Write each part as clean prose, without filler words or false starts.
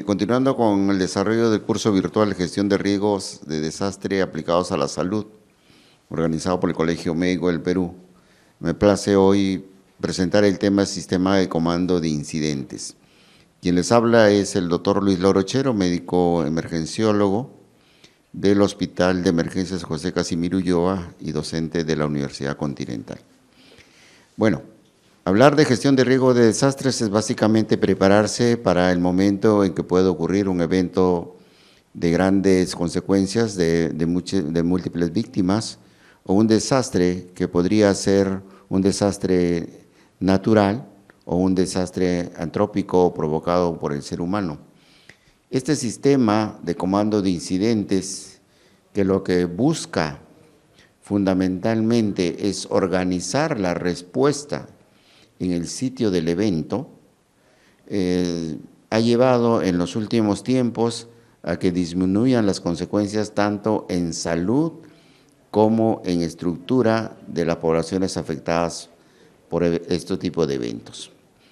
Continuando con el desarrollo del curso virtual Gestión de Riesgos de Desastre aplicados a la salud, organizado por el Colegio Médico del Perú, me place hoy presentar el tema Sistema de Comando de Incidentes. Quien les habla es el doctor Luis Lorochero, médico emergenciólogo del Hospital de Emergencias José Casimiro Ulloa y docente de la Universidad Continental. Bueno, hablar de gestión de riesgo de desastres es básicamente prepararse para el momento en que puede ocurrir un evento de grandes consecuencias, de múltiples víctimas, o un desastre que podría ser un desastre natural o un desastre antrópico provocado por el ser humano. Este sistema de comando de incidentes, que lo que busca fundamentalmente es organizar la respuesta en el sitio del evento, ha llevado en los últimos tiempos a que disminuyan las consecuencias tanto en salud como en estructura de las poblaciones afectadas por este tipo de eventos.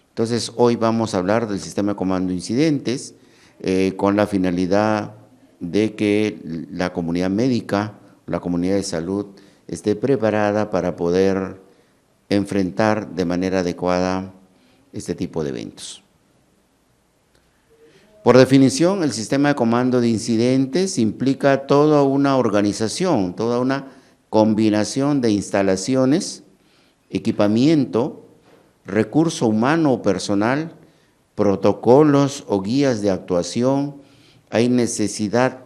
Entonces, hoy vamos a hablar del sistema de comando de incidentes con la finalidad de que la comunidad médica, la comunidad de salud, esté preparada para poder enfrentar de manera adecuada este tipo de eventos. Por definición, el sistema de comando de incidentes implica toda una organización, toda una combinación de instalaciones, equipamiento, recurso humano o personal, protocolos o guías de actuación. Hay necesidad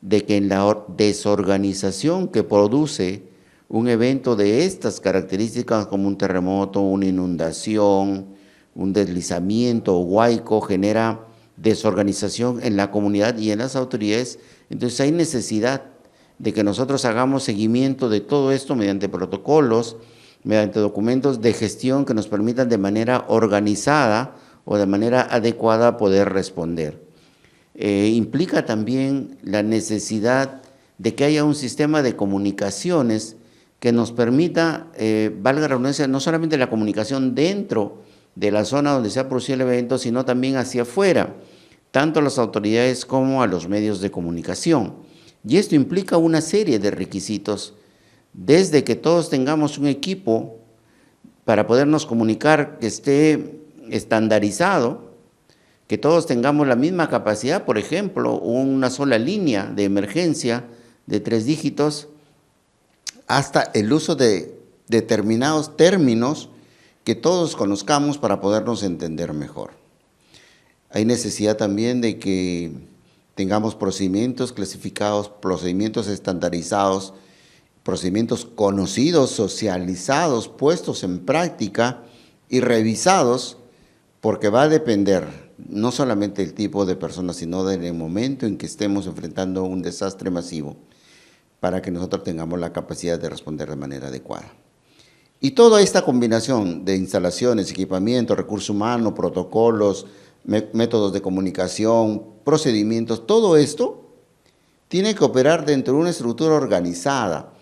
de que en la desorganización que produce un evento de estas características, como un terremoto, una inundación, un deslizamiento o huaico, genera desorganización en la comunidad y en las autoridades. Entonces hay necesidad de que nosotros hagamos seguimiento de todo esto mediante protocolos, mediante documentos de gestión que nos permitan de manera organizada o de manera adecuada poder responder. Implica también la necesidad de que haya un sistema de comunicaciones que nos permita, valga la redundancia, no solamente la comunicación dentro de la zona donde se ha producido el evento, sino también hacia afuera, tanto a las autoridades como a los medios de comunicación. Y esto implica una serie de requisitos, desde que todos tengamos un equipo para podernos comunicar que esté estandarizado, que todos tengamos la misma capacidad, por ejemplo, una sola línea de emergencia de 3 dígitos, hasta el uso de determinados términos que todos conozcamos para podernos entender mejor. Hay necesidad también de que tengamos procedimientos clasificados, procedimientos estandarizados, procedimientos conocidos, socializados, puestos en práctica y revisados, porque va a depender no solamente del tipo de personas, sino del momento en que estemos enfrentando un desastre masivo, para que nosotros tengamos la capacidad de responder de manera adecuada. Y toda esta combinación de instalaciones, equipamiento, recurso humano, protocolos, métodos de comunicación, procedimientos, todo esto tiene que operar dentro de una estructura organizada.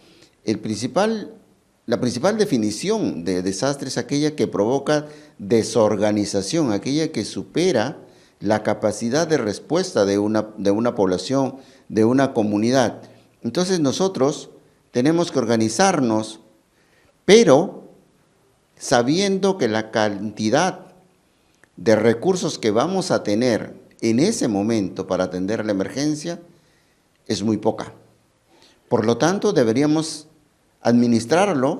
La principal definición de desastre es aquella que provoca desorganización, aquella que supera la capacidad de respuesta de una población, de una comunidad. Entonces nosotros tenemos que organizarnos, pero sabiendo que la cantidad de recursos que vamos a tener en ese momento para atender la emergencia es muy poca. Por lo tanto, deberíamos administrarlo,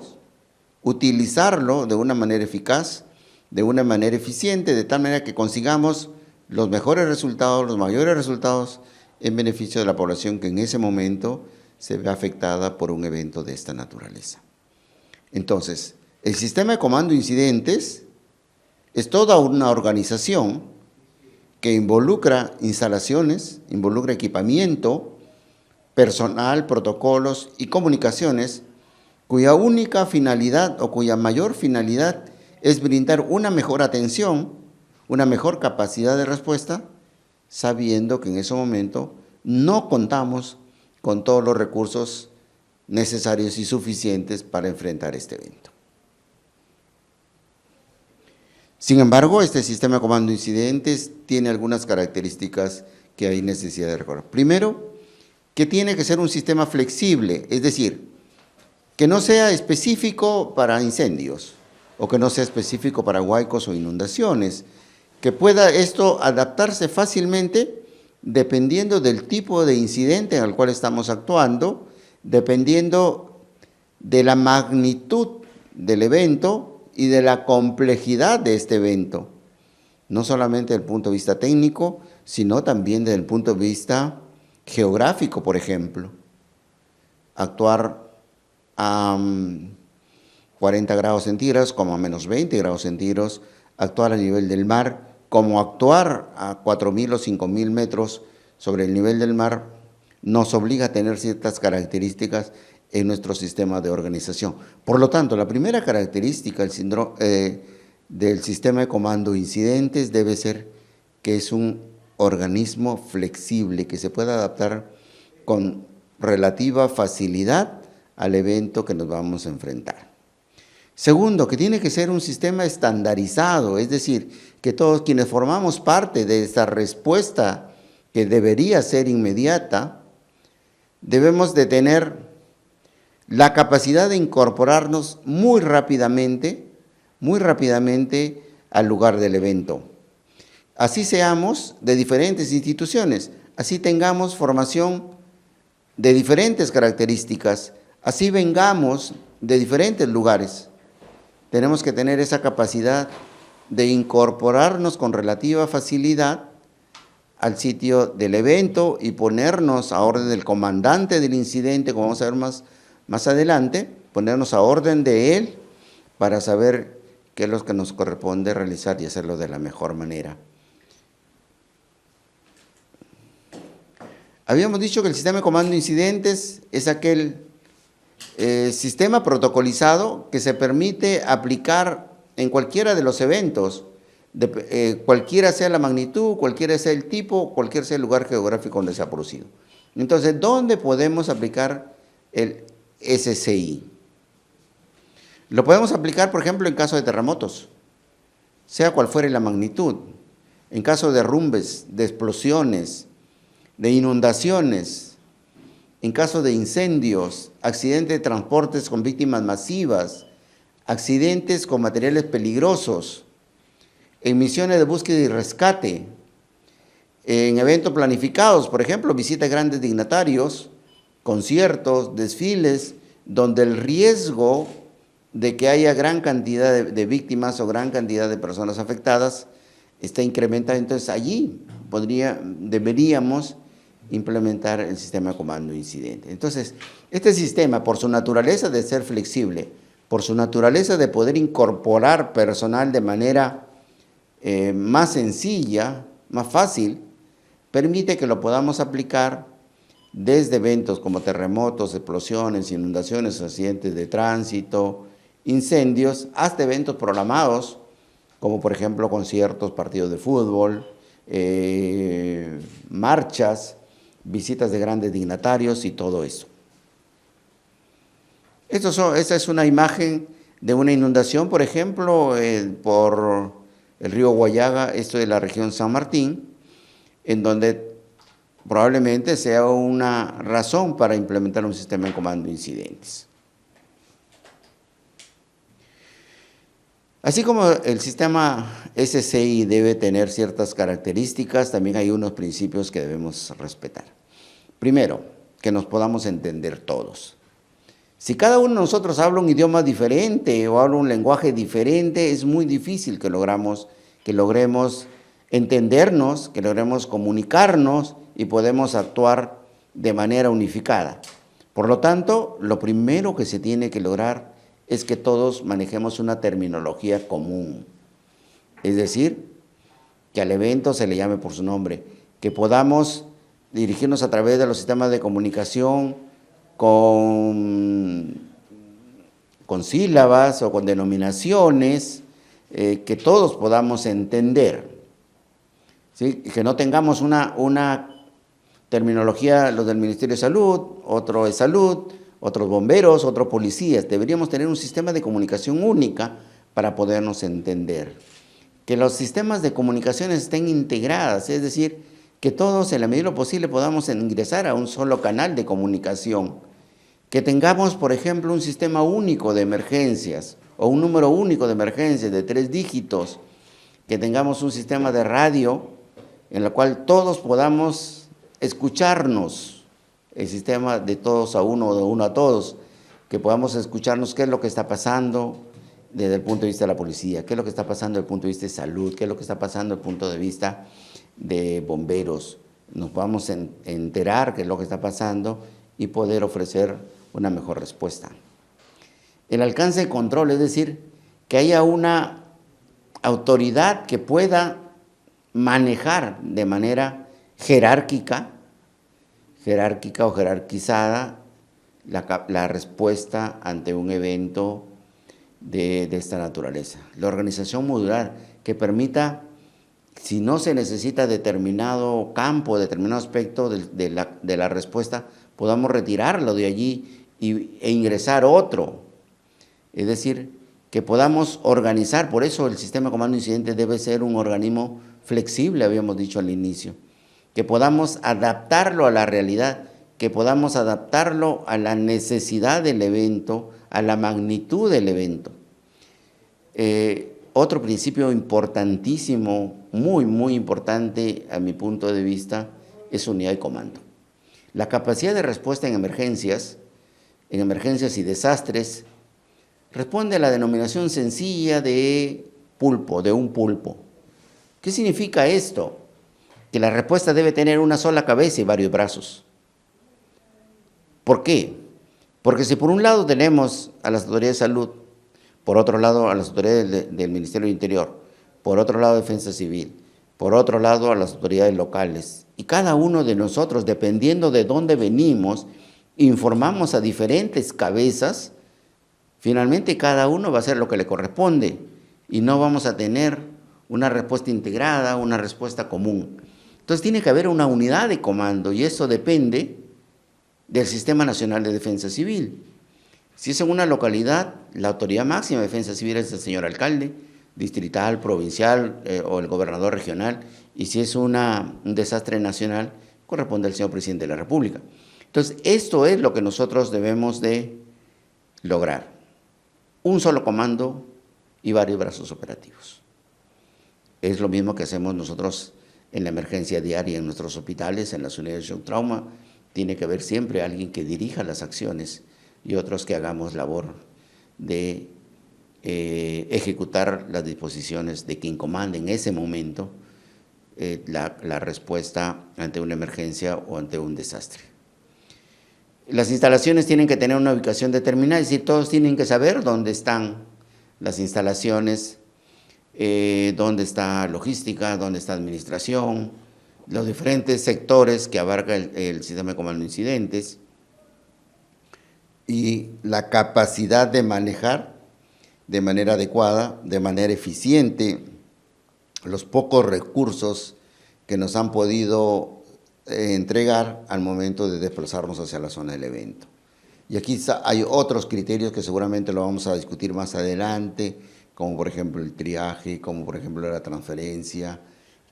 utilizarlo de una manera eficaz, de una manera eficiente, de tal manera que consigamos los mejores resultados, los mayores resultados en beneficio de la población que en ese momento se ve afectada por un evento de esta naturaleza. Entonces, el sistema de comando de incidentes es toda una organización que involucra instalaciones, involucra equipamiento, personal, protocolos y comunicaciones, cuya única finalidad o cuya mayor finalidad es brindar una mejor atención, una mejor capacidad de respuesta, sabiendo que en ese momento no contamos con todos los recursos necesarios y suficientes para enfrentar este evento. Sin embargo, este sistema de comando de incidentes tiene algunas características que hay necesidad de recordar. Primero, que tiene que ser un sistema flexible, es decir, que no sea específico para incendios o que no sea específico para huaicos o inundaciones, que pueda esto adaptarse fácilmente dependiendo del tipo de incidente en el cual estamos actuando, dependiendo de la magnitud del evento y de la complejidad de este evento, no solamente desde el punto de vista técnico, sino también desde el punto de vista geográfico, por ejemplo. Actuar a 40 grados centígrados como a menos 20 grados centígrados, actuar a nivel del mar, como actuar a 4.000 o 5.000 metros sobre el nivel del mar, nos obliga a tener ciertas características en nuestro sistema de organización. Por lo tanto, la primera característica del sistema de comando de incidentes debe ser que es un organismo flexible, que se pueda adaptar con relativa facilidad al evento que nos vamos a enfrentar. Segundo, que tiene que ser un sistema estandarizado, es decir, que todos quienes formamos parte de esta respuesta que debería ser inmediata, debemos de tener la capacidad de incorporarnos muy rápidamente al lugar del evento. Así seamos de diferentes instituciones, así tengamos formación de diferentes características, así vengamos de diferentes lugares. Tenemos que tener esa capacidad de incorporarnos con relativa facilidad al sitio del evento y ponernos a orden del comandante del incidente, como vamos a ver más adelante, ponernos a orden de él para saber qué es lo que nos corresponde realizar y hacerlo de la mejor manera. Habíamos dicho que el sistema de comando de incidentes es aquel sistema protocolizado que se permite aplicar en cualquiera de los eventos, cualquiera sea la magnitud, cualquiera sea el tipo, cualquier sea el lugar geográfico donde se ha producido. Entonces, ¿dónde podemos aplicar el SCI? Lo podemos aplicar, por ejemplo, en caso de terremotos, sea cual fuere la magnitud, en caso de derrumbes, de explosiones, de inundaciones, en caso de incendios, accidentes de transportes con víctimas masivas, accidentes con materiales peligrosos, en misiones de búsqueda y rescate, en eventos planificados, por ejemplo, visitas de grandes dignatarios, conciertos, desfiles, donde el riesgo de que haya gran cantidad de víctimas o gran cantidad de personas afectadas está incrementado. Entonces allí deberíamos implementar el sistema de comando de incidente. Entonces, este sistema, por su naturaleza de ser flexible, por su naturaleza de poder incorporar personal de manera más sencilla, más fácil, permite que lo podamos aplicar desde eventos como terremotos, explosiones, inundaciones, accidentes de tránsito, incendios, hasta eventos programados, como por ejemplo conciertos, partidos de fútbol, marchas, visitas de grandes dignatarios y todo eso. Esa es una imagen de una inundación, por ejemplo, por el río Guayaga, esto de la región San Martín, en donde probablemente sea una razón para implementar un sistema de comando de incidentes. Así como el sistema SCI debe tener ciertas características, también hay unos principios que debemos respetar. Primero, que nos podamos entender todos. Si cada uno de nosotros habla un idioma diferente o habla un lenguaje diferente, es muy difícil que logremos entendernos, que logremos comunicarnos y podemos actuar de manera unificada. Por lo tanto, lo primero que se tiene que lograr es que todos manejemos una terminología común. Es decir, que al evento se le llame por su nombre, que podamos dirigirnos a través de los sistemas de comunicación con sílabas o con denominaciones que todos podamos entender. ¿Sí? Y que no tengamos una terminología, los del Ministerio de Salud, otro de Salud, otros bomberos, otros policías. Deberíamos tener un sistema de comunicación única para podernos entender. que los sistemas de comunicaciones estén integrados, es decir, que todos en la medida de lo posible podamos ingresar a un solo canal de comunicación, que tengamos, por ejemplo, un sistema único de emergencias o un número único de emergencias de 3 dígitos, que tengamos un sistema de radio en el cual todos podamos escucharnos, el sistema de todos a uno o de uno a todos, que podamos escucharnos qué es lo que está pasando desde el punto de vista de la policía, qué es lo que está pasando desde el punto de vista de salud, qué es lo que está pasando desde el punto de vista de bomberos, nos podamos enterar qué es lo que está pasando y poder ofrecer una mejor respuesta. El alcance de control, es decir, que haya una autoridad que pueda manejar de manera jerárquica o jerarquizada la respuesta ante un evento de esta naturaleza. La organización modular que permita, si no se necesita determinado campo, determinado aspecto de la respuesta, podamos retirarlo de allí e ingresar otro. Es decir, que podamos organizar, por eso el sistema de comando de incidentes debe ser un organismo flexible, habíamos dicho al inicio, que podamos adaptarlo a la realidad, que podamos adaptarlo a la necesidad del evento, a la magnitud del evento. Otro principio importantísimo, muy importante a mi punto de vista, es unidad de comando. La capacidad de respuesta en emergencias y desastres, responde a la denominación sencilla de pulpo, de un pulpo. ¿Qué significa esto? Que la respuesta debe tener una sola cabeza y varios brazos. ¿Por qué? Porque si por un lado tenemos a las autoridades de salud, por otro lado a las autoridades del Ministerio del Interior, por otro lado Defensa Civil, por otro lado a las autoridades locales, y cada uno de nosotros, dependiendo de dónde venimos, informamos a diferentes cabezas, finalmente cada uno va a hacer lo que le corresponde y no vamos a tener una respuesta integrada, una respuesta común. Entonces tiene que haber una unidad de comando y eso depende del Sistema Nacional de Defensa Civil. Si es en una localidad, la autoridad máxima de defensa civil es el señor alcalde, distrital, provincial o el gobernador regional, y si es un desastre nacional, corresponde al señor presidente de la República. Entonces, esto es lo que nosotros debemos de lograr. Un solo comando y varios brazos operativos. Es lo mismo que hacemos nosotros en la emergencia diaria en nuestros hospitales, en las unidades de shock trauma. Tiene que haber siempre alguien que dirija las acciones y otros que hagamos labor de ejecutar las disposiciones de quien comande en ese momento la respuesta ante una emergencia o ante un desastre. Las instalaciones tienen que tener una ubicación determinada, es decir, todos tienen que saber dónde están las instalaciones, dónde está logística, dónde está administración, los diferentes sectores que abarca el sistema de comando de incidentes y la capacidad de manejar de manera adecuada, de manera eficiente, los pocos recursos que nos han podido entregar al momento de desplazarnos hacia la zona del evento. Y aquí hay otros criterios que seguramente lo vamos a discutir más adelante, como por ejemplo el triaje, como por ejemplo la transferencia,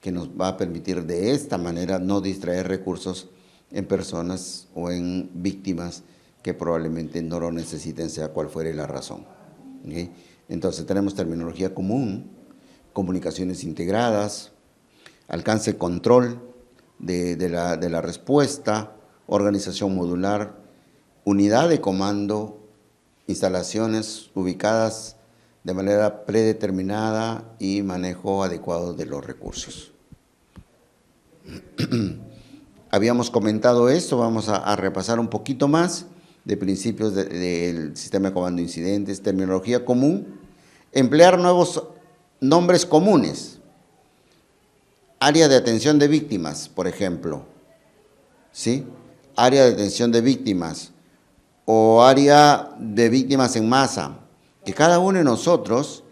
que nos va a permitir de esta manera no distraer recursos en personas o en víctimas que probablemente no lo necesiten, sea cual fuere la razón. ¿Okay? Entonces tenemos terminología común, comunicaciones integradas, alcance control de la respuesta, organización modular, unidad de comando, instalaciones ubicadas de manera predeterminada y manejo adecuado de los recursos. Habíamos comentado esto, vamos a repasar un poquito más de principios del sistema de comando de incidentes, terminología común, emplear nuevos nombres comunes, área de atención de víctimas, por ejemplo, ¿sí? Área de atención de víctimas o área de víctimas en masa, que cada uno de nosotros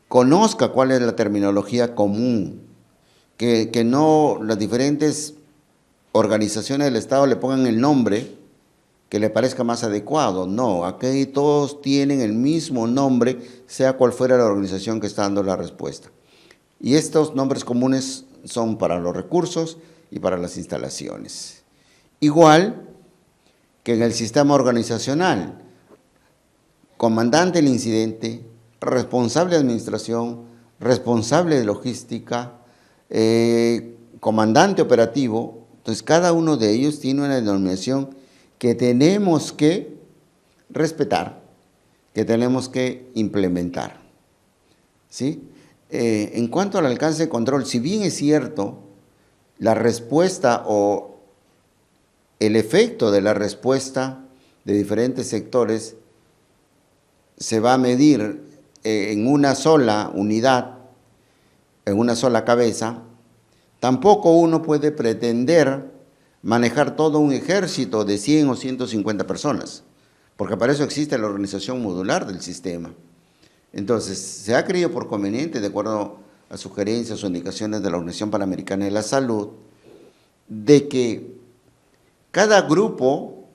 conozca cuál es la terminología común, que no las diferentes organizaciones del Estado le pongan el nombre que le parezca más adecuado. No, aquí todos tienen el mismo nombre, sea cual fuera la organización que está dando la respuesta. Y estos nombres comunes son para los recursos y para las instalaciones. Igual que en el sistema organizacional, comandante del incidente, responsable de administración, responsable de logística, comandante operativo. Entonces, cada uno de ellos tiene una denominación que tenemos que respetar, que tenemos que implementar, ¿sí? En cuanto al alcance de control, si bien es cierto, la respuesta o el efecto de la respuesta de diferentes sectores se va a medir en una sola unidad, en una sola cabeza, tampoco uno puede pretender manejar todo un ejército de 100 o 150 personas, porque para eso existe la organización modular del sistema. Entonces, se ha creído por conveniente, de acuerdo a sugerencias o indicaciones de la Organización Panamericana de la Salud, de que cada grupo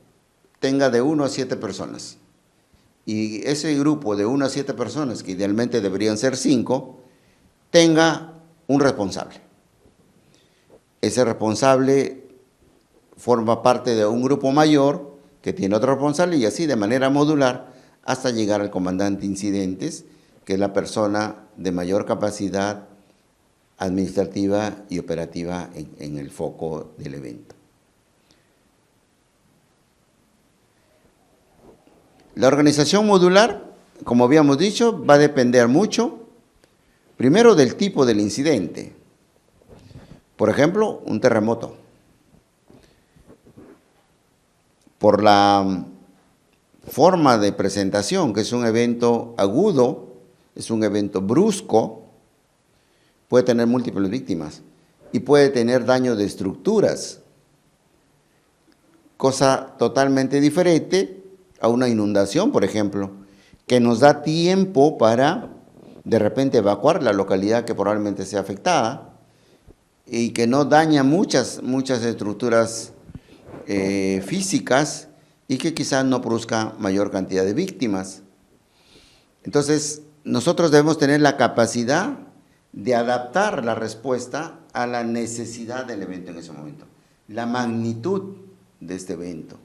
tenga de 1 a 7 personas. Y ese grupo de 1 a 7 personas, que idealmente deberían ser 5, tenga un responsable. Ese responsable forma parte de un grupo mayor que tiene otro responsable y así de manera modular hasta llegar al comandante incidentes, que es la persona de mayor capacidad administrativa y operativa en el foco del evento. La organización modular, como habíamos dicho, va a depender mucho, primero del tipo del incidente. Por ejemplo, un terremoto. Por la forma de presentación, que es un evento agudo, es un evento brusco, puede tener múltiples víctimas y puede tener daño de estructuras, cosa totalmente diferente a una inundación, por ejemplo, que nos da tiempo para de repente evacuar la localidad que probablemente sea afectada y que no daña muchas estructuras físicas y que quizás no produzca mayor cantidad de víctimas. Entonces, nosotros debemos tener la capacidad de adaptar la respuesta a la necesidad del evento en ese momento, la magnitud de este evento.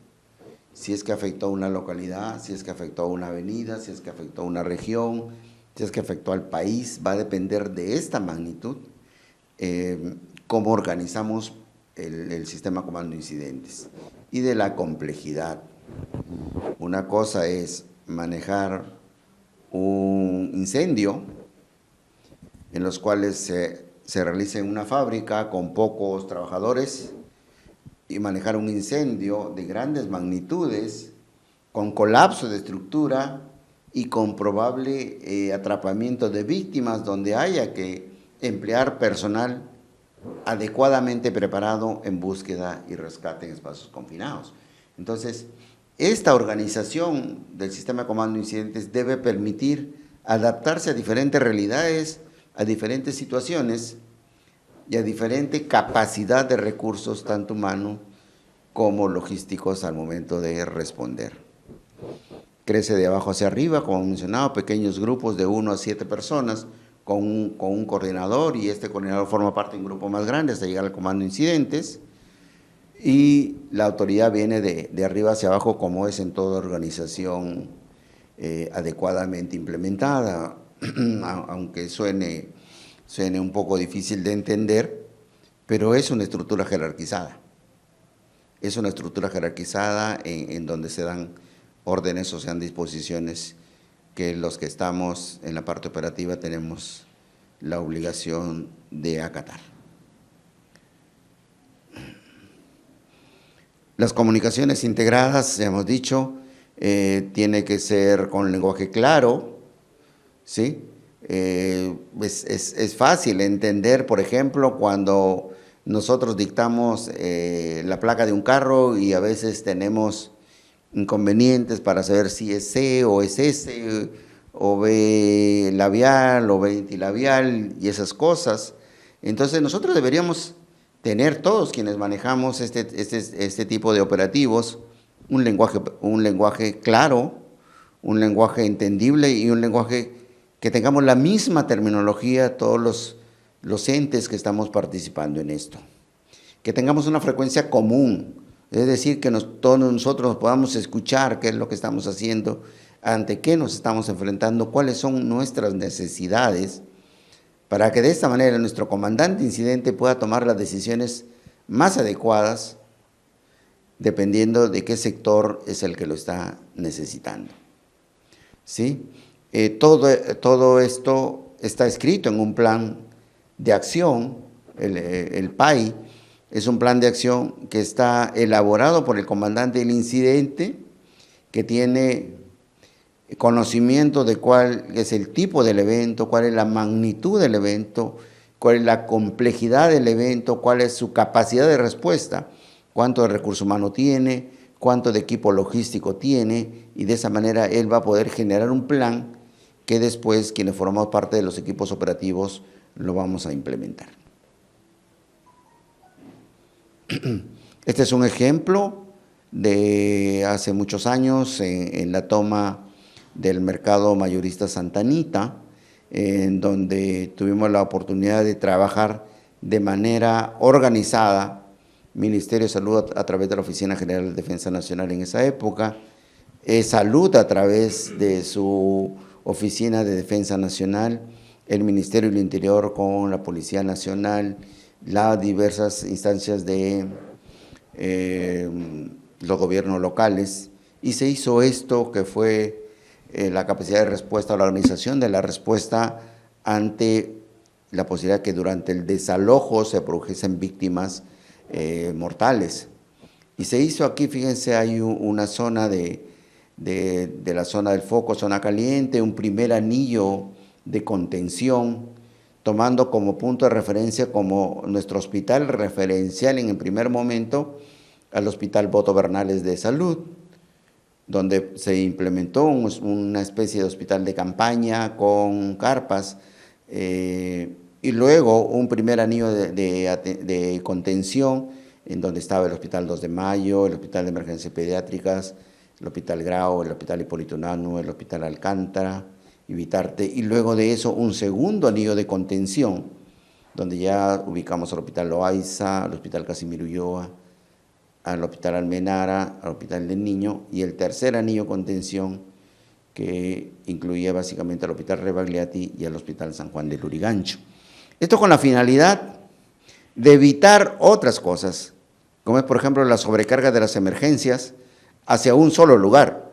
Si es que afectó a una localidad, si es que afectó a una avenida, si es que afectó a una región, si es que afectó al país, va a depender de esta magnitud cómo organizamos el sistema comando de incidentes y de la complejidad. Una cosa es manejar un incendio en los cuales se realiza en una fábrica con pocos trabajadores y manejar un incendio de grandes magnitudes con colapso de estructura y con probable atrapamiento de víctimas donde haya que emplear personal adecuadamente preparado en búsqueda y rescate en espacios confinados. Entonces, esta organización del sistema de comando de incidentes debe permitir adaptarse a diferentes realidades, a diferentes situaciones y a diferente capacidad de recursos, tanto humanos como logísticos, al momento de responder. Crece de abajo hacia arriba, como mencionaba, pequeños grupos de 1 a 7 personas con un coordinador, y este coordinador forma parte de un grupo más grande hasta llegar al comando de incidentes, y la autoridad viene de arriba hacia abajo, como es en toda organización adecuadamente implementada, aunque suene un poco difícil de entender, pero es una estructura jerarquizada. Es una estructura jerarquizada en donde se dan órdenes o se dan disposiciones que los que estamos en la parte operativa tenemos la obligación de acatar. Las comunicaciones integradas, ya hemos dicho, tiene que ser con lenguaje claro, ¿sí? Es fácil entender, por ejemplo, cuando nosotros dictamos la placa de un carro y a veces tenemos inconvenientes para saber si es C o es S, o B labial o B antilabial y esas cosas. Entonces nosotros deberíamos tener, todos quienes manejamos este tipo de operativos, un lenguaje claro, un lenguaje entendible y un lenguaje que tengamos la misma terminología todos los los entes que estamos participando en esto. Que tengamos una frecuencia común, es decir, que todos nosotros nos podamos escuchar qué es lo que estamos haciendo, ante qué nos estamos enfrentando, cuáles son nuestras necesidades, para que de esta manera nuestro comandante incidente pueda tomar las decisiones más adecuadas, dependiendo de qué sector es el que lo está necesitando. ¿Sí? Todo esto está escrito en un plan de acción, el PAI, es un plan de acción que está elaborado por el comandante del incidente, que tiene conocimiento de cuál es el tipo del evento, cuál es la magnitud del evento, cuál es la complejidad del evento, cuál es su capacidad de respuesta, cuánto de recurso humano tiene, cuánto de equipo logístico tiene, y de esa manera él va a poder generar un plan que después quienes formamos parte de los equipos operativos lo vamos a implementar. Este es un ejemplo de hace muchos años en la toma del mercado mayorista Santa Anita, en donde tuvimos la oportunidad de trabajar de manera organizada, Ministerio de Salud a través de la Oficina General de Defensa Nacional en esa época, Salud a través de su Oficina de Defensa Nacional, el Ministerio del Interior con la Policía Nacional, las diversas instancias de los gobiernos locales, y se hizo esto que fue la capacidad de respuesta, la organización de la respuesta ante la posibilidad que durante el desalojo se produjesen víctimas mortales. Y se hizo aquí, fíjense, hay una zona de la zona del foco, zona caliente, un primer anillo de contención, tomando como punto de referencia como nuestro hospital referencial en el primer momento al Hospital Boto Bernales de Salud, donde se implementó una especie de hospital de campaña con carpas, y luego un primer anillo de contención, en donde estaba el Hospital 2 de Mayo, el Hospital de Emergencias Pediátricas, el Hospital Grau, el Hospital Hipólito Unanue, el Hospital Alcántara y Vitarte, y luego de eso un segundo anillo de contención, donde ya ubicamos al Hospital Loaiza, al Hospital Casimiro Ulloa, al Hospital Almenara, al Hospital del Niño, y el tercer anillo de contención que incluía básicamente al Hospital Rebagliati y al Hospital San Juan de Lurigancho. Esto con la finalidad de evitar otras cosas, como es por ejemplo la sobrecarga de las emergencias hacia un solo lugar,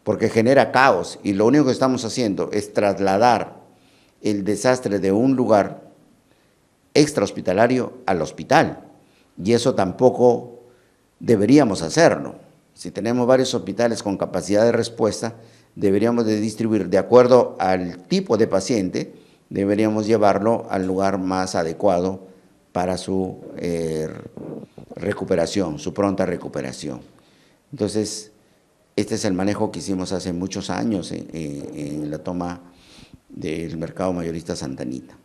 porque genera caos, y lo único que estamos haciendo es trasladar el desastre de un lugar extrahospitalario al hospital, y eso tampoco deberíamos hacerlo. Si tenemos varios hospitales con capacidad de respuesta, deberíamos de distribuir de acuerdo al tipo de paciente, deberíamos llevarlo al lugar más adecuado para su recuperación, su pronta recuperación. Entonces, este es el manejo que hicimos hace muchos años en la toma del mercado mayorista Santa Anita.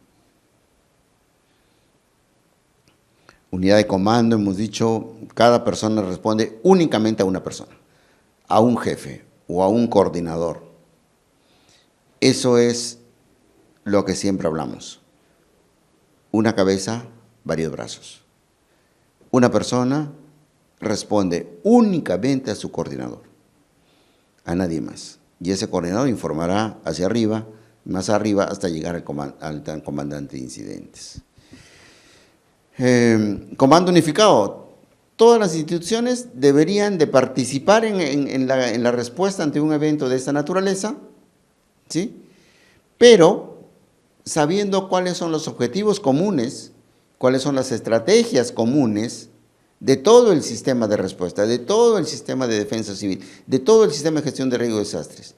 Unidad de comando, hemos dicho, cada persona responde únicamente a una persona, a un jefe o a un coordinador. Eso es lo que siempre hablamos. Una cabeza, varios brazos. Una persona responde únicamente a su coordinador, a nadie más. Y ese coordinador informará hacia arriba, más arriba, hasta llegar al comandante de incidentes. Comando unificado. Todas las instituciones deberían de participar en la respuesta ante un evento de esta naturaleza, ¿sí? Pero sabiendo cuáles son los objetivos comunes, cuáles son las estrategias comunes de todo el sistema de respuesta, de todo el sistema de defensa civil, de todo el sistema de gestión de riesgo de desastres,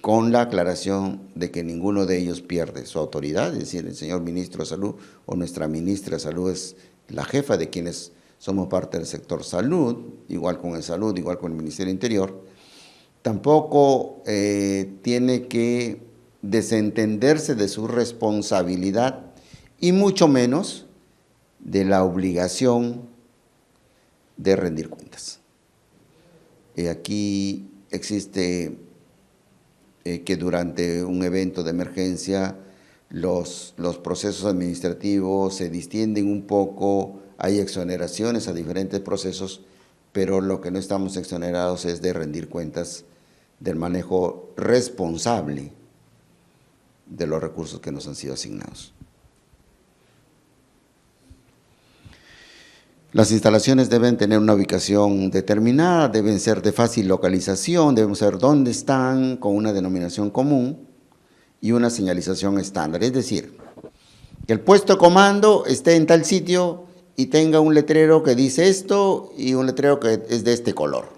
con la aclaración de que ninguno de ellos pierde su autoridad, es decir, el señor ministro de Salud o nuestra ministra de Salud es la jefa de quienes somos parte del sector salud, igual con el salud, igual con el Ministerio del Interior. Tampoco tiene que desentenderse de su responsabilidad y mucho menos de la obligación de rendir cuentas. Aquí existe que durante un evento de emergencia los procesos administrativos se distienden un poco, hay exoneraciones a diferentes procesos, pero lo que no estamos exonerados es de rendir cuentas del manejo responsable de los recursos que nos han sido asignados. Las instalaciones deben tener una ubicación determinada, deben ser de fácil localización, debemos saber dónde están con una denominación común y una señalización estándar. Es decir, que el puesto de comando esté en tal sitio y tenga un letrero que dice esto y un letrero que es de este color.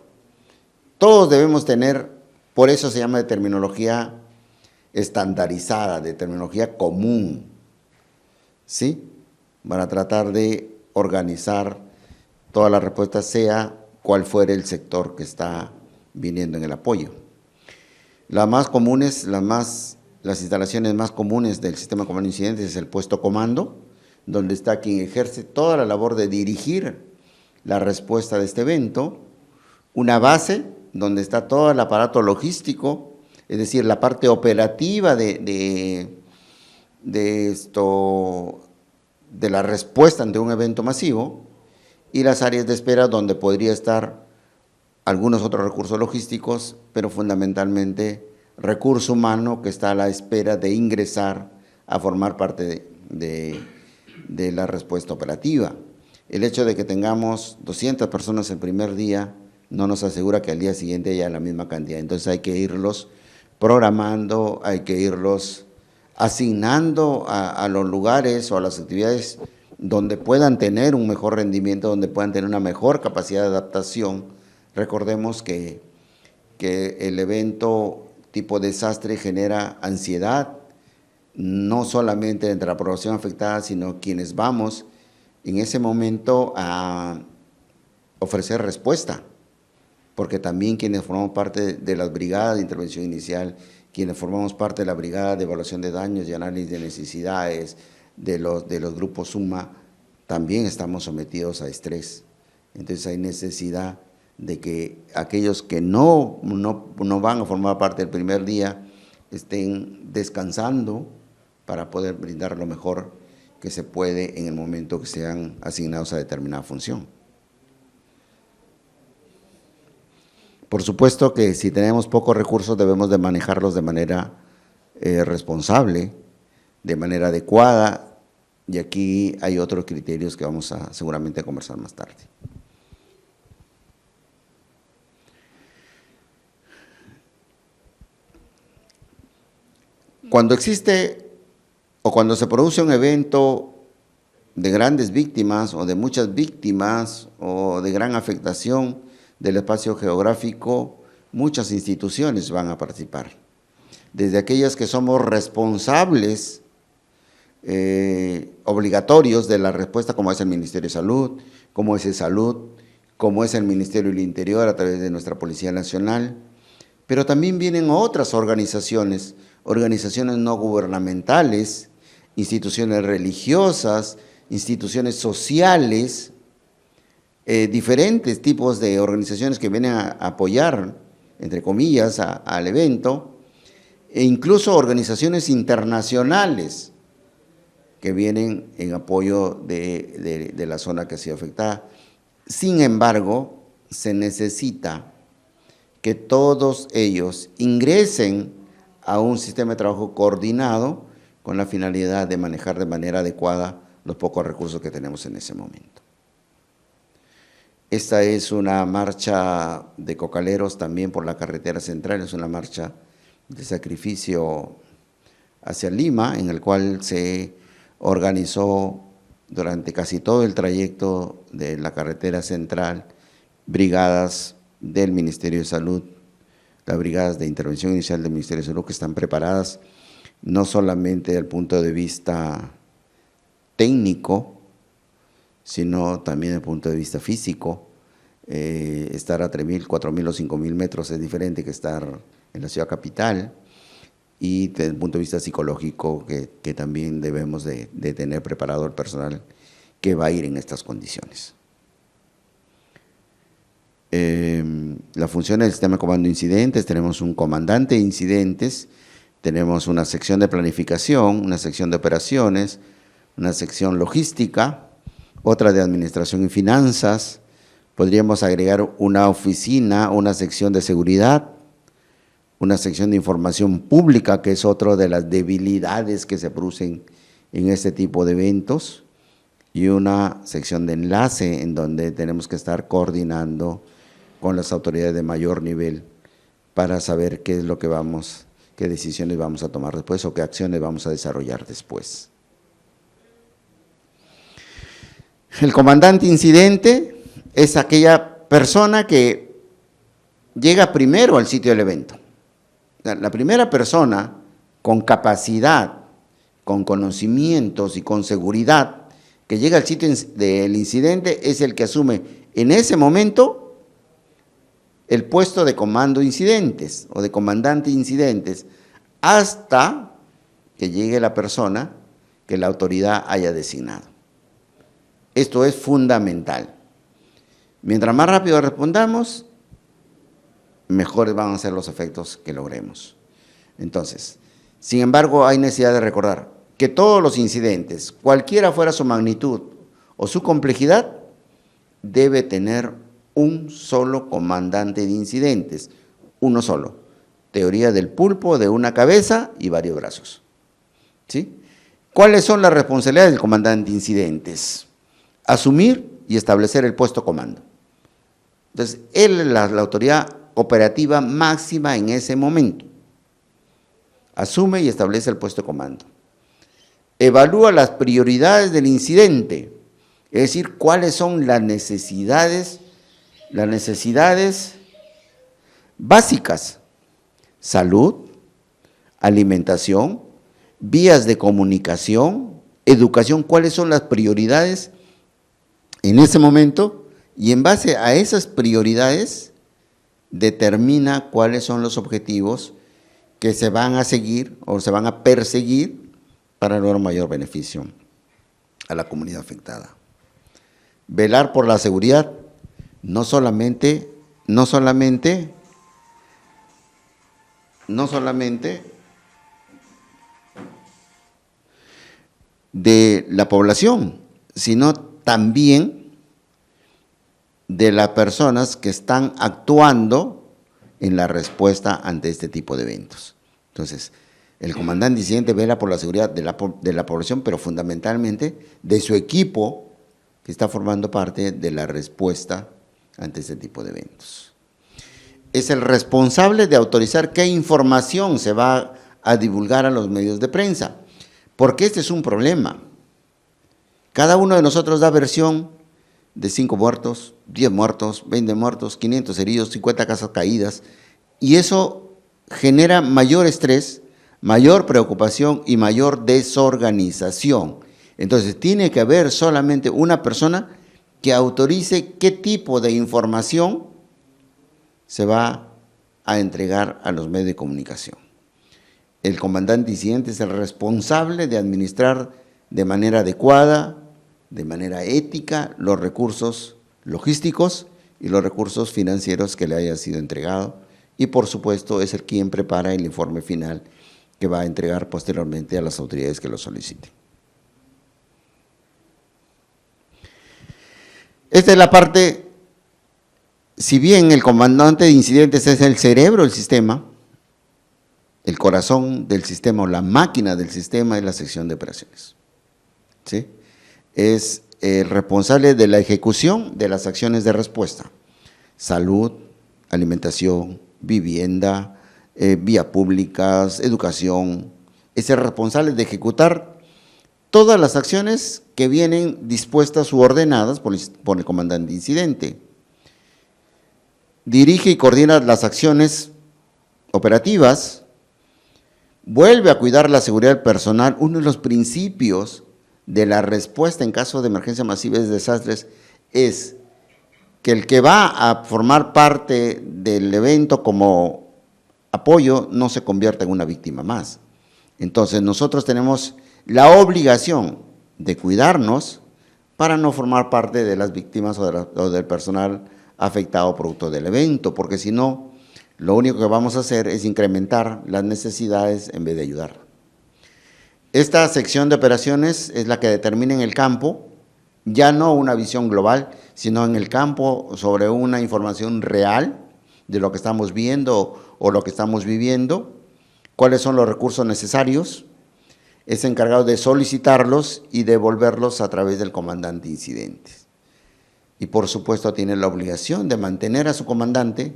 Todos debemos tener, por eso se llama de terminología estandarizada, de terminología común, ¿sí? Para tratar de organizar toda la respuesta, sea cual fuere el sector que está viniendo en el apoyo. Las más comunes, las instalaciones más comunes del sistema de comando de incidentes es el puesto comando, donde está quien ejerce toda la labor de dirigir la respuesta de este evento, una base donde está todo el aparato logístico, es decir, la parte operativa de la respuesta ante un evento masivo, y las áreas de espera donde podría estar algunos otros recursos logísticos, pero fundamentalmente recurso humano que está a la espera de ingresar a formar parte de la respuesta operativa. El hecho de que tengamos 200 personas el primer día no nos asegura que al día siguiente haya la misma cantidad. Entonces hay que irlos programando, hay que irlos asignando a los lugares o a las actividades donde puedan tener un mejor rendimiento, donde puedan tener una mejor capacidad de adaptación. Recordemos que el evento tipo desastre genera ansiedad, no solamente entre la población afectada, sino quienes vamos en ese momento a ofrecer respuesta, porque también quienes formamos parte de las brigadas de intervención inicial, quienes formamos parte de la brigada de evaluación de daños y análisis de necesidades, de los grupos SUMA, también estamos sometidos a estrés. Entonces hay necesidad de que aquellos que no van a formar parte del primer día estén descansando para poder brindar lo mejor que se puede en el momento que sean asignados a determinada función. Por supuesto que si tenemos pocos recursos debemos de manejarlos de manera responsable, de manera adecuada, y aquí hay otros criterios que vamos a seguramente conversar más tarde. Cuando existe o cuando se produce un evento de grandes víctimas o de muchas víctimas o de gran afectación del espacio geográfico, muchas instituciones van a participar. Desde aquellas que somos responsables obligatorios de la respuesta, como es el Ministerio de Salud, como es el Salud, como es el Ministerio del Interior a través de nuestra Policía Nacional, pero también vienen otras organizaciones no gubernamentales, instituciones religiosas, instituciones sociales, diferentes tipos de organizaciones que vienen a apoyar, entre comillas, al evento, e incluso organizaciones internacionales que vienen en apoyo de la zona que ha sido afectada. Sin embargo, se necesita que todos ellos ingresen a un sistema de trabajo coordinado con la finalidad de manejar de manera adecuada los pocos recursos que tenemos en ese momento. Esta es una marcha de cocaleros también por la carretera central, es una marcha de sacrificio hacia Lima, en el cual se organizó durante casi todo el trayecto de la carretera central brigadas del Ministerio de Salud, las brigadas de intervención inicial del Ministerio de Salud, que están preparadas no solamente desde el punto de vista técnico, sino también desde el punto de vista físico. Estar a 3.000, 4.000 o 5.000 metros es diferente que estar en la ciudad capital, y desde el punto de vista psicológico que también debemos de tener preparado el personal que va a ir en estas condiciones. La función del sistema de comando de incidentes, tenemos un comandante de incidentes Tenemos una sección de planificación, una sección de operaciones, una sección logística, otra de administración y finanzas. Podríamos agregar una oficina, una sección de seguridad, una sección de información pública, que es otra de las debilidades que se producen en este tipo de eventos, y una sección de enlace en donde tenemos que estar coordinando con las autoridades de mayor nivel para saber qué es lo que qué decisiones vamos a tomar después o qué acciones vamos a desarrollar después. El comandante incidente es aquella persona que llega primero al sitio del evento. La primera persona con capacidad, con conocimientos y con seguridad que llega al sitio del incidente es el que asume en ese momento el puesto de comando incidentes o de comandante incidentes hasta que llegue la persona que la autoridad haya designado. Esto es fundamental. Mientras más rápido respondamos, mejores van a ser los efectos que logremos. Entonces, sin embargo, hay necesidad de recordar que todos los incidentes, cualquiera fuera su magnitud o su complejidad, debe tener un solo comandante de incidentes, uno solo. Teoría del pulpo de una cabeza y varios brazos. ¿Sí? ¿Cuáles son las responsabilidades del comandante de incidentes? Asumir y establecer el puesto comando. Entonces, él es la autoridad operativa máxima en ese momento. Asume y establece el puesto de comando. Evalúa las prioridades del incidente, es decir, cuáles son las necesidades básicas: salud, alimentación, vías de comunicación, educación, cuáles son las prioridades en ese momento, y en base a esas prioridades determina cuáles son los objetivos que se van a seguir o se van a perseguir para lograr un mayor beneficio a la comunidad afectada. Velar por la seguridad, no solamente de la población, sino también de las personas que están actuando en la respuesta ante este tipo de eventos. Entonces, el comandante incidente vela por la seguridad de la población, pero fundamentalmente de su equipo que está formando parte de la respuesta ante este tipo de eventos. Es el responsable de autorizar qué información se va a divulgar a los medios de prensa, porque este es un problema. Cada uno de nosotros da versión de 5 muertos, 10 muertos, 20 muertos, 500 heridos, 50 casas caídas, y eso genera mayor estrés, mayor preocupación y mayor desorganización. Entonces, tiene que haber solamente una persona que autorice qué tipo de información se va a entregar a los medios de comunicación. El comandante incidente es el responsable de administrar de manera adecuada, de manera ética, los recursos logísticos y los recursos financieros que le haya sido entregado, y por supuesto es el quien prepara el informe final que va a entregar posteriormente a las autoridades que lo soliciten. Esta es la parte, si bien el comandante de incidentes es el cerebro del sistema, el corazón del sistema o la máquina del sistema es la sección de operaciones. ¿Sí? Es el responsable de la ejecución de las acciones de respuesta: salud, alimentación, vivienda, vías públicas, educación. Es el responsable de ejecutar todas las acciones que vienen dispuestas u ordenadas por el comandante de incidente. Dirige y coordina las acciones operativas, vuelve a cuidar la seguridad del personal. Uno de los principios de la respuesta en caso de emergencia masiva y desastres es que el que va a formar parte del evento como apoyo no se convierta en una víctima más. Entonces, nosotros tenemos la obligación de cuidarnos para no formar parte de las víctimas o del personal afectado producto del evento, porque si no, Lo único que vamos a hacer es incrementar las necesidades en vez de ayudar. Esta sección de operaciones es la que determina en el campo, ya no una visión global, sino en el campo sobre una información real de lo que estamos viendo o lo que estamos viviendo, cuáles son los recursos necesarios, es encargado de solicitarlos y devolverlos a través del comandante de incidentes. Y por supuesto tiene la obligación de mantener a su comandante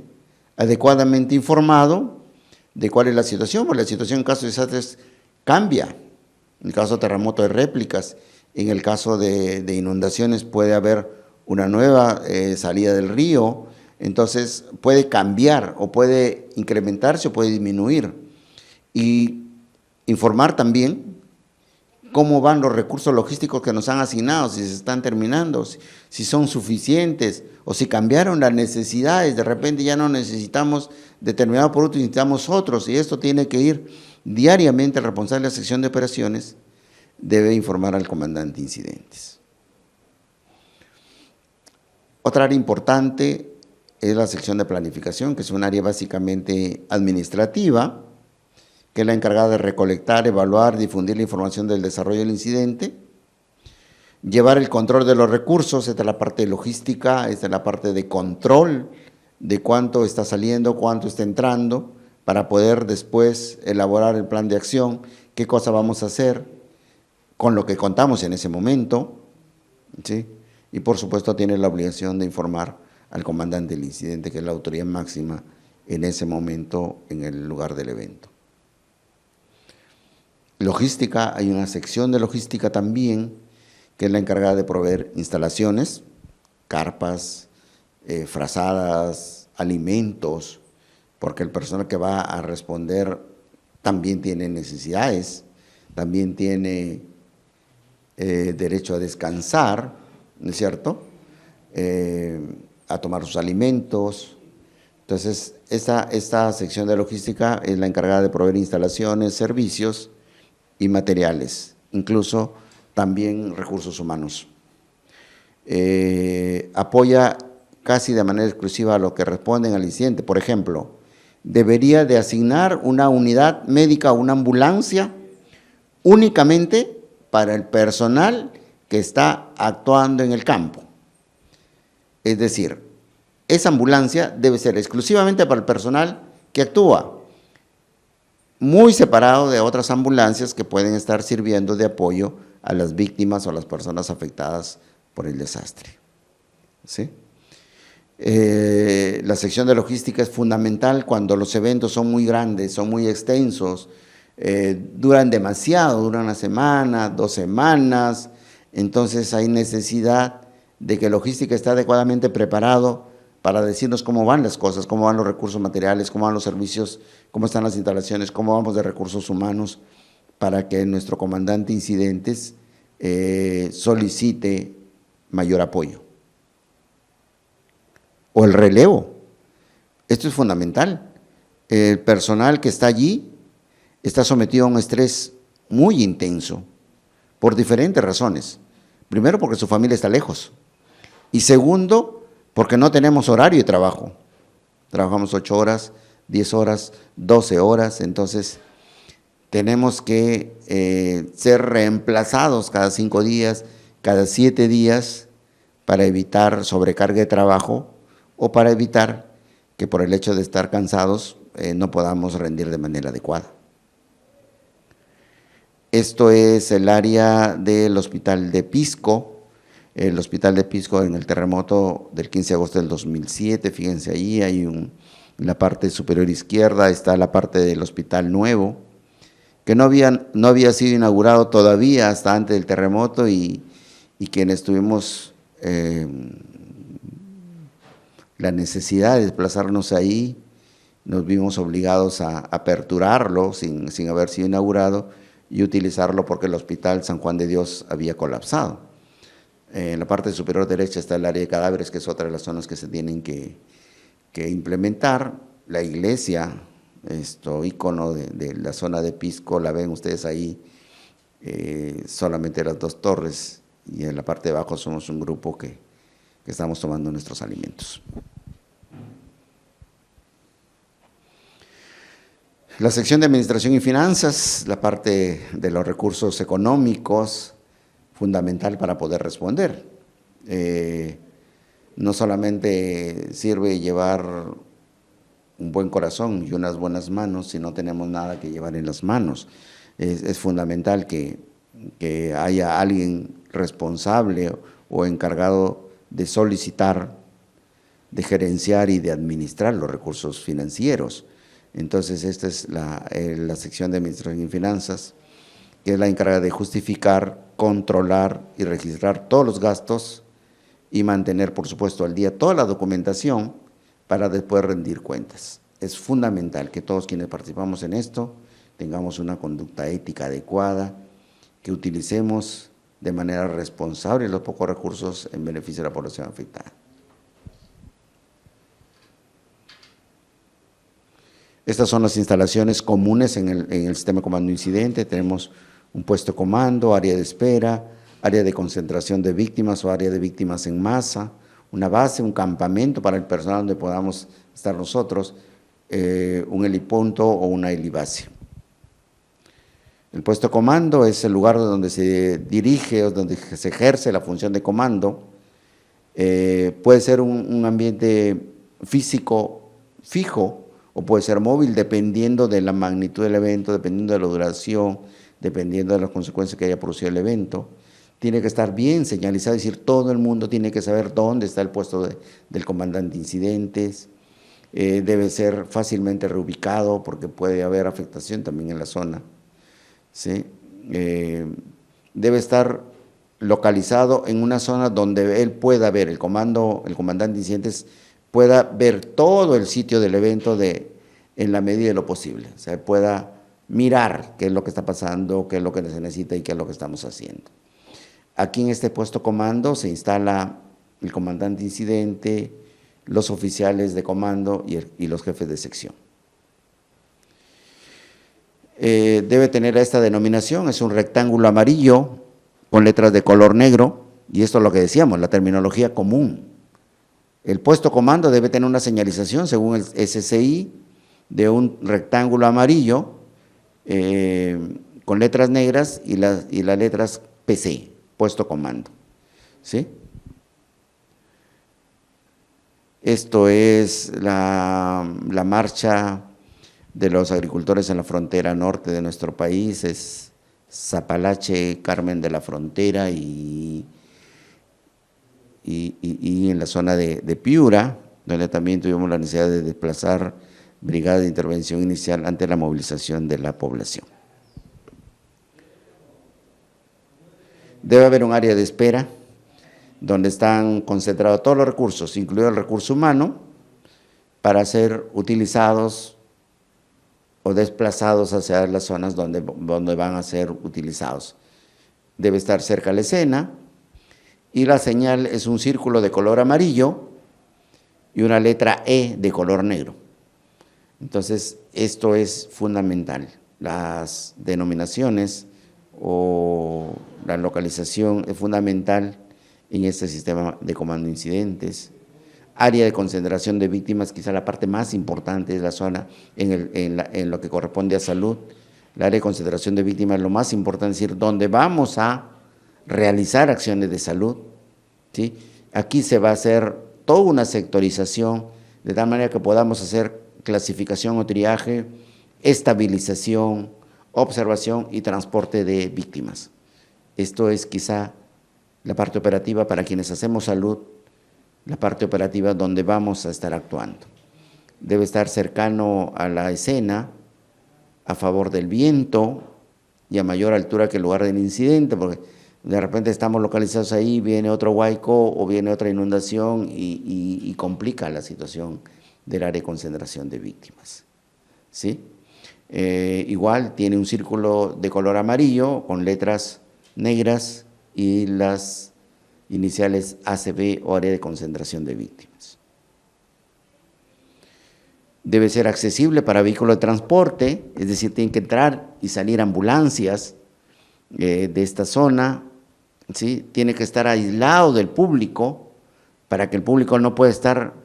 adecuadamente informado de cuál es la situación, porque la situación en caso de desastres cambia. En el caso de terremoto hay réplicas, en el caso de inundaciones puede haber una nueva salida del río, entonces puede cambiar o puede incrementarse o puede disminuir. Y informar también cómo van los recursos logísticos que nos han asignado, si se están terminando, si son suficientes o si cambiaron las necesidades, de repente ya no necesitamos determinado producto, necesitamos otros, y esto tiene que ir diariamente. El responsable de la sección de operaciones debe informar al comandante de incidentes. Otra área importante es la sección de planificación, que es un área básicamente administrativa, que es la encargada de recolectar, evaluar, difundir la información del desarrollo del incidente, llevar el control de los recursos, esta es la parte de logística, esta es la parte de control de cuánto está saliendo, cuánto está entrando, para poder después elaborar el plan de acción, qué cosa vamos a hacer con lo que contamos en ese momento, ¿sí? Y por supuesto tiene la obligación de informar al comandante del incidente, que es la autoridad máxima en ese momento en el lugar del evento. Logística, hay una sección de logística también, que es la encargada de proveer instalaciones, carpas, frazadas, alimentos, porque el personal que va a responder también tiene necesidades, también tiene derecho a descansar, ¿no es cierto?, a tomar sus alimentos. Entonces, esta sección de logística es la encargada de proveer instalaciones, servicios y materiales, incluso también recursos humanos. Apoya casi de manera exclusiva a los que responden al incidente. Por ejemplo, debería de asignar una unidad médica o una ambulancia únicamente para el personal que está actuando en el campo. Es decir, esa ambulancia debe ser exclusivamente para el personal que actúa, muy separado de otras ambulancias que pueden estar sirviendo de apoyo a las víctimas o a las personas afectadas por el desastre, ¿sí? La sección de logística es fundamental cuando los eventos son muy grandes, son muy extensos, duran demasiado, duran una semana, 2 semanas, entonces hay necesidad de que logística esté adecuadamente preparado para decirnos cómo van las cosas, cómo van los recursos materiales, cómo van los servicios, cómo están las instalaciones, cómo vamos de recursos humanos, para que nuestro comandante de incidentes solicite mayor apoyo. O el relevo. Esto es fundamental. El personal que está allí está sometido a un estrés muy intenso por diferentes razones. Primero, porque su familia está lejos. Y segundo, porque no tenemos horario de trabajo. Trabajamos 8 horas, 10 horas, 12 horas, entonces tenemos que ser reemplazados cada 5 días, cada 7 días, para evitar sobrecarga de trabajo o para evitar que por el hecho de estar cansados no podamos rendir de manera adecuada. Esto es el área del Hospital de Pisco. El Hospital de Pisco en el terremoto del 15 de agosto del 2007, fíjense ahí, hay en la parte superior izquierda está la parte del hospital nuevo, que no había sido inaugurado todavía hasta antes del terremoto, y quienes tuvimos la necesidad de desplazarnos ahí, nos vimos obligados a aperturarlo sin haber sido inaugurado y utilizarlo porque el Hospital San Juan de Dios había colapsado. En la parte superior derecha está el área de cadáveres, que es otra de las zonas que se tienen que implementar. La iglesia, ícono de la zona de Pisco, la ven ustedes ahí, solamente las 2 torres, y en la parte de abajo somos un grupo que estamos tomando nuestros alimentos. La sección de Administración y Finanzas, la parte de los recursos económicos, fundamental para poder responder. No solamente sirve llevar un buen corazón y unas buenas manos si no tenemos nada que llevar en las manos. Es fundamental que haya alguien responsable o encargado de solicitar, de gerenciar y de administrar los recursos financieros. Entonces, esta es la sección de Administración y Finanzas, que es la encargada de justificar, controlar y registrar todos los gastos y mantener, por supuesto, al día toda la documentación para después rendir cuentas. Es fundamental que todos quienes participamos en esto tengamos una conducta ética adecuada, que utilicemos de manera responsable los pocos recursos en beneficio de la población afectada. Estas son las instalaciones comunes en el sistema de comando incidente. Tenemos un puesto de comando, área de espera, área de concentración de víctimas o área de víctimas en masa, una base, un campamento para el personal donde podamos estar nosotros, un helipunto o una helibase. El puesto de comando es el lugar donde se dirige o donde se ejerce la función de comando. Puede ser un ambiente físico fijo o puede ser móvil dependiendo de la magnitud del evento, dependiendo de la duración, dependiendo de las consecuencias que haya producido el evento. Tiene que estar bien señalizado, es decir, todo el mundo tiene que saber dónde está el puesto del comandante de incidentes. Debe ser fácilmente reubicado porque puede haber afectación también en la zona. ¿Sí? Debe estar localizado en una zona donde él pueda ver, el comandante de incidentes pueda ver todo el sitio del evento en la medida de lo posible, o sea, pueda mirar qué es lo que está pasando, qué es lo que se necesita y qué es lo que estamos haciendo. Aquí en este puesto comando se instala el comandante de incidente, los oficiales de comando y los jefes de sección. Debe tener esta denominación, es un rectángulo amarillo con letras de color negro, y esto es lo que decíamos, la terminología común. El puesto comando debe tener una señalización según el SCI de un rectángulo amarillo con letras negras y las letras PC, puesto comando. ¿Sí? Esto es la marcha de los agricultores en la frontera norte de nuestro país, es Zapalache, Carmen de la Frontera y en la zona de Piura, donde también tuvimos la necesidad de desplazar brigadas de intervención inicial ante la movilización de la población. Debe haber un área de espera donde están concentrados todos los recursos, incluido el recurso humano, para ser utilizados o desplazados hacia las zonas donde van a ser utilizados. Debe estar cerca de la escena, y la señal es un círculo de color amarillo y una letra E de color negro. Entonces, esto es fundamental. Las denominaciones o la localización es fundamental en este sistema de comando de incidentes. Área de concentración de víctimas, quizá la parte más importante es la zona en lo que corresponde a salud. La área de concentración de víctimas es lo más importante, es decir, donde vamos a realizar acciones de salud. ¿Sí? Aquí se va a hacer toda una sectorización, de tal manera que podamos hacer clasificación o triaje, estabilización, observación y transporte de víctimas. Esto es quizá la parte operativa para quienes hacemos salud, la parte operativa donde vamos a estar actuando. Debe estar cercano a la escena, a favor del viento y a mayor altura que el lugar del incidente, porque de repente estamos localizados ahí, viene otro huaico o viene otra inundación y complica la situación del área de concentración de víctimas. ¿Sí? Igual tiene un círculo de color amarillo con letras negras y las iniciales ACB o área de concentración de víctimas. Debe ser accesible para vehículos de transporte, es decir, tienen que entrar y salir ambulancias de esta zona, ¿sí? Tiene que estar aislado del público para que el público no pueda estar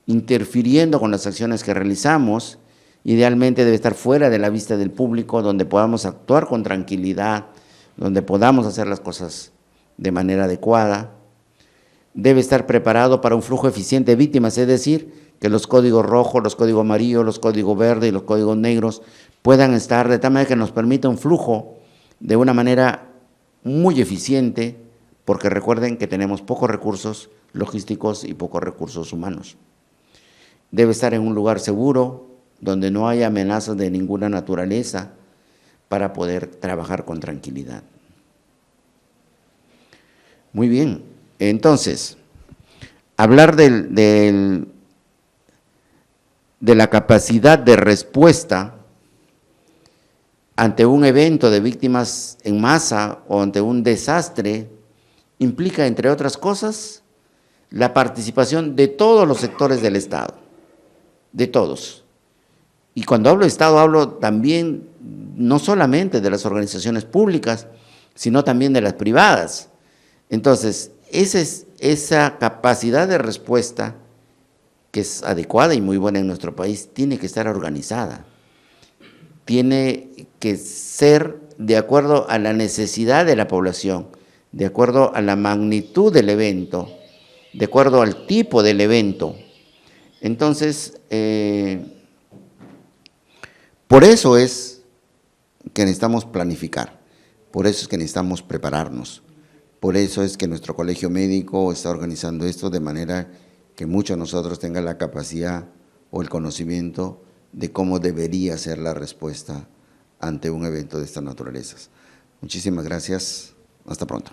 interfiriendo con las acciones que realizamos, Idealmente debe estar fuera de la vista del público, donde podamos actuar con tranquilidad, donde podamos hacer las cosas de manera adecuada. Debe estar preparado para un flujo eficiente de víctimas, es decir, que los códigos rojos, los códigos amarillos, los códigos verdes y los códigos negros puedan estar de tal manera que nos permita un flujo de una manera muy eficiente, porque recuerden que tenemos pocos recursos logísticos y pocos recursos humanos. Debe estar en un lugar seguro, donde no haya amenazas de ninguna naturaleza, para poder trabajar con tranquilidad. Muy bien, entonces, hablar de la capacidad de respuesta ante un evento de víctimas en masa o ante un desastre implica, entre otras cosas, la participación de todos los sectores del Estado, de todos. Y cuando hablo de Estado, hablo también no solamente de las organizaciones públicas, sino también de las privadas. Entonces, esa capacidad de respuesta, que es adecuada y muy buena en nuestro país, tiene que estar organizada. Tiene que ser de acuerdo a la necesidad de la población, de acuerdo a la magnitud del evento, de acuerdo al tipo del evento. Entonces, por eso es que necesitamos planificar, por eso es que necesitamos prepararnos, por eso es que nuestro colegio médico está organizando esto de manera que muchos de nosotros tengan la capacidad o el conocimiento de cómo debería ser la respuesta ante un evento de estas naturalezas. Muchísimas gracias, hasta pronto.